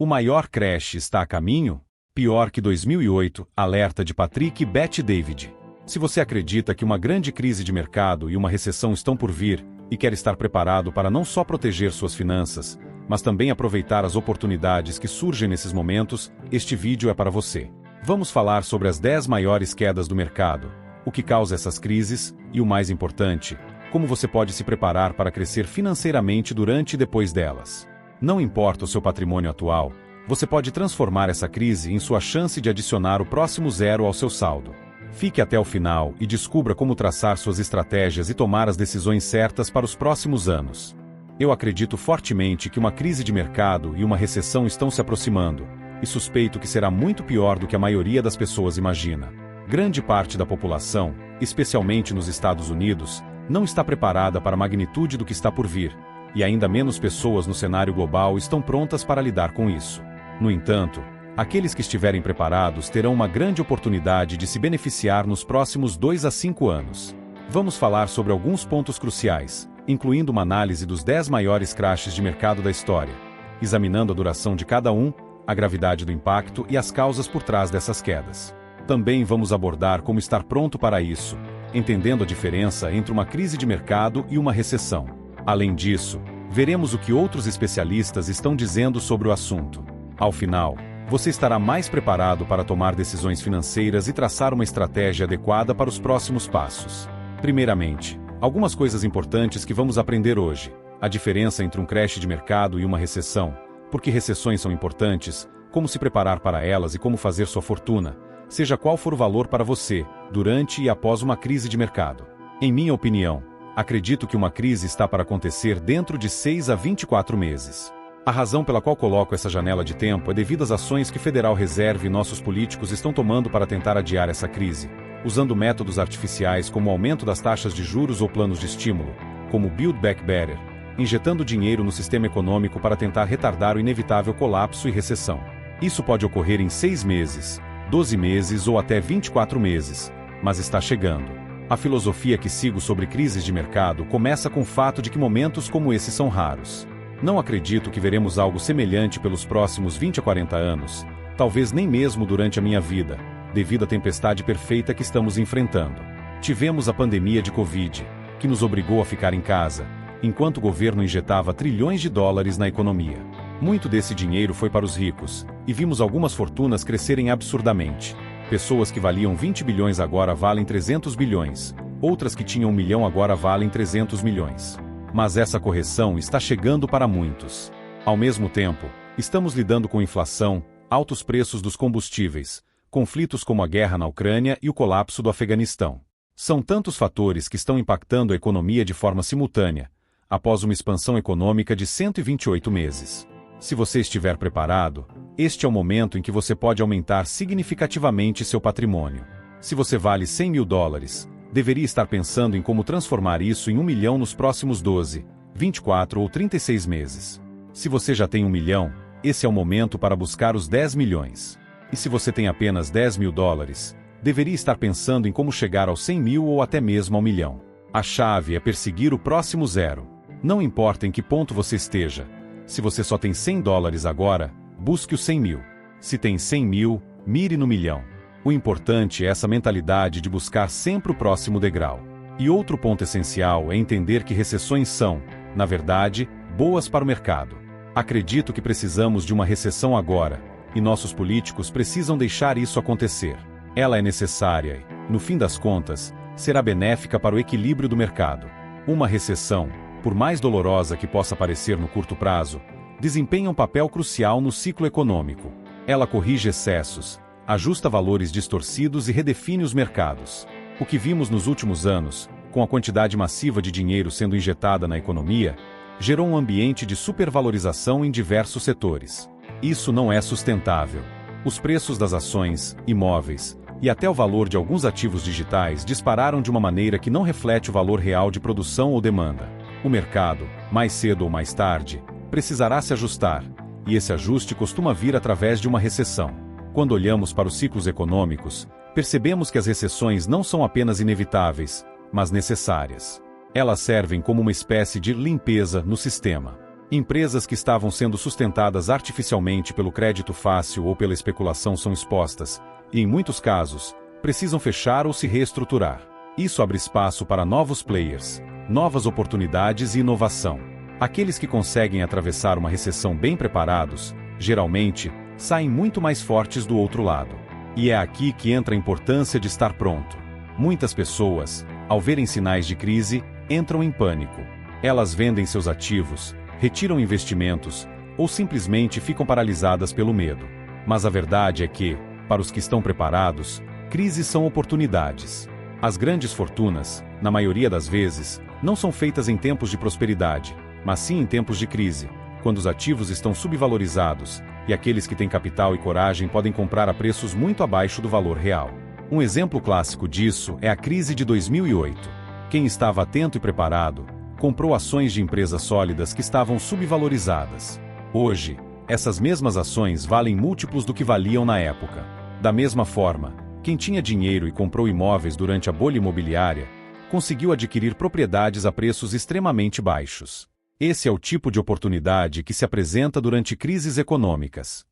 O maior crash está a caminho? Pior que 2008, alerta de Patrick Bet-David. Se você acredita que uma grande crise de mercado e uma recessão estão por vir, e quer estar preparado para não só proteger suas finanças, mas também aproveitar as oportunidades que surgem nesses momentos, este vídeo é para você. Vamos falar sobre as 10 maiores quedas do mercado, o que causa essas crises, e o mais importante, como você pode se preparar para crescer financeiramente durante e depois delas. Não importa o seu patrimônio atual, você pode transformar essa crise em sua chance de adicionar o próximo zero ao seu saldo. Fique até o final e descubra como traçar suas estratégias e tomar as decisões certas para os próximos anos. Eu acredito fortemente que uma crise de mercado e uma recessão estão se aproximando, e suspeito que será muito pior do que a maioria das pessoas imagina. Grande parte da população, especialmente nos Estados Unidos, não está preparada para a magnitude do que está por vir, e ainda menos pessoas no cenário global estão prontas para lidar com isso. No entanto, aqueles que estiverem preparados terão uma grande oportunidade de se beneficiar nos próximos 2 a 5 anos. Vamos falar sobre alguns pontos cruciais, incluindo uma análise dos 10 maiores crashes de mercado da história, examinando a duração de cada um, a gravidade do impacto e as causas por trás dessas quedas. Também vamos abordar como estar pronto para isso, entendendo a diferença entre uma crise de mercado e uma recessão. Além disso, veremos o que outros especialistas estão dizendo sobre o assunto. Ao final, você estará mais preparado para tomar decisões financeiras e traçar uma estratégia adequada para os próximos passos. Primeiramente, algumas coisas importantes que vamos aprender hoje. A diferença entre um crash de mercado e uma recessão, porque recessões são importantes, como se preparar para elas e como fazer sua fortuna, seja qual for o valor para você, durante e após uma crise de mercado. Em minha opinião, acredito que uma crise está para acontecer dentro de 6 a 24 meses. A razão pela qual coloco essa janela de tempo é devido às ações que Federal Reserve e nossos políticos estão tomando para tentar adiar essa crise, usando métodos artificiais como o aumento das taxas de juros ou planos de estímulo, como Build Back Better, injetando dinheiro no sistema econômico para tentar retardar o inevitável colapso e recessão. Isso pode ocorrer em 6 meses, 12 meses ou até 24 meses, mas está chegando. A filosofia que sigo sobre crises de mercado começa com o fato de que momentos como esse são raros. Não acredito que veremos algo semelhante pelos próximos 20 a 40 anos, talvez nem mesmo durante a minha vida, devido à tempestade perfeita que estamos enfrentando. Tivemos a pandemia de Covid, que nos obrigou a ficar em casa, enquanto o governo injetava trilhões de dólares na economia. Muito desse dinheiro foi para os ricos, e vimos algumas fortunas crescerem absurdamente. Pessoas que valiam 20 bilhões agora valem 300 bilhões, outras que tinham 1 milhão agora valem 300 milhões. Mas essa correção está chegando para muitos. Ao mesmo tempo, estamos lidando com inflação, altos preços dos combustíveis, conflitos como a guerra na Ucrânia e o colapso do Afeganistão. São tantos fatores que estão impactando a economia de forma simultânea, após uma expansão econômica de 128 meses. Se você estiver preparado, este é o momento em que você pode aumentar significativamente seu patrimônio. Se você vale 100 mil dólares, deveria estar pensando em como transformar isso em 1 milhão nos próximos 12, 24 ou 36 meses. Se você já tem 1 milhão, esse é o momento para buscar os 10 milhões. E se você tem apenas 10 mil dólares, deveria estar pensando em como chegar aos 100 mil ou até mesmo ao milhão. A chave é perseguir o próximo zero. Não importa em que ponto você esteja. Se você só tem 100 dólares agora, busque os 100 mil. Se tem 100 mil, mire no milhão. O importante é essa mentalidade de buscar sempre o próximo degrau. E outro ponto essencial é entender que recessões são, na verdade, boas para o mercado. Acredito que precisamos de uma recessão agora, e nossos políticos precisam deixar isso acontecer. Ela é necessária e, no fim das contas, será benéfica para o equilíbrio do mercado. Uma recessão, por mais dolorosa que possa parecer no curto prazo, desempenha um papel crucial no ciclo econômico. Ela corrige excessos, ajusta valores distorcidos e redefine os mercados. O que vimos nos últimos anos, com a quantidade massiva de dinheiro sendo injetada na economia, gerou um ambiente de supervalorização em diversos setores. Isso não é sustentável. Os preços das ações, imóveis e até o valor de alguns ativos digitais dispararam de uma maneira que não reflete o valor real de produção ou demanda. O mercado, mais cedo ou mais tarde, precisará se ajustar, e esse ajuste costuma vir através de uma recessão. Quando olhamos para os ciclos econômicos, percebemos que as recessões não são apenas inevitáveis, mas necessárias. Elas servem como uma espécie de limpeza no sistema. Empresas que estavam sendo sustentadas artificialmente pelo crédito fácil ou pela especulação são expostas, e em muitos casos, precisam fechar ou se reestruturar. Isso abre espaço para novos players, novas oportunidades e inovação. Aqueles que conseguem atravessar uma recessão bem preparados, geralmente, saem muito mais fortes do outro lado. E é aqui que entra a importância de estar pronto. Muitas pessoas, ao verem sinais de crise, entram em pânico. Elas vendem seus ativos, retiram investimentos, ou simplesmente ficam paralisadas pelo medo. Mas a verdade é que, para os que estão preparados, crises são oportunidades. As grandes fortunas, na maioria das vezes, não são feitas em tempos de prosperidade, mas sim em tempos de crise, quando os ativos estão subvalorizados, e aqueles que têm capital e coragem podem comprar a preços muito abaixo do valor real. Um exemplo clássico disso é a crise de 2008. Quem estava atento e preparado, comprou ações de empresas sólidas que estavam subvalorizadas. Hoje, essas mesmas ações valem múltiplos do que valiam na época. Da mesma forma, quem tinha dinheiro e comprou imóveis durante a bolha imobiliária, conseguiu adquirir propriedades a preços extremamente baixos. Esse é o tipo de oportunidade que se apresenta durante crises econômicas.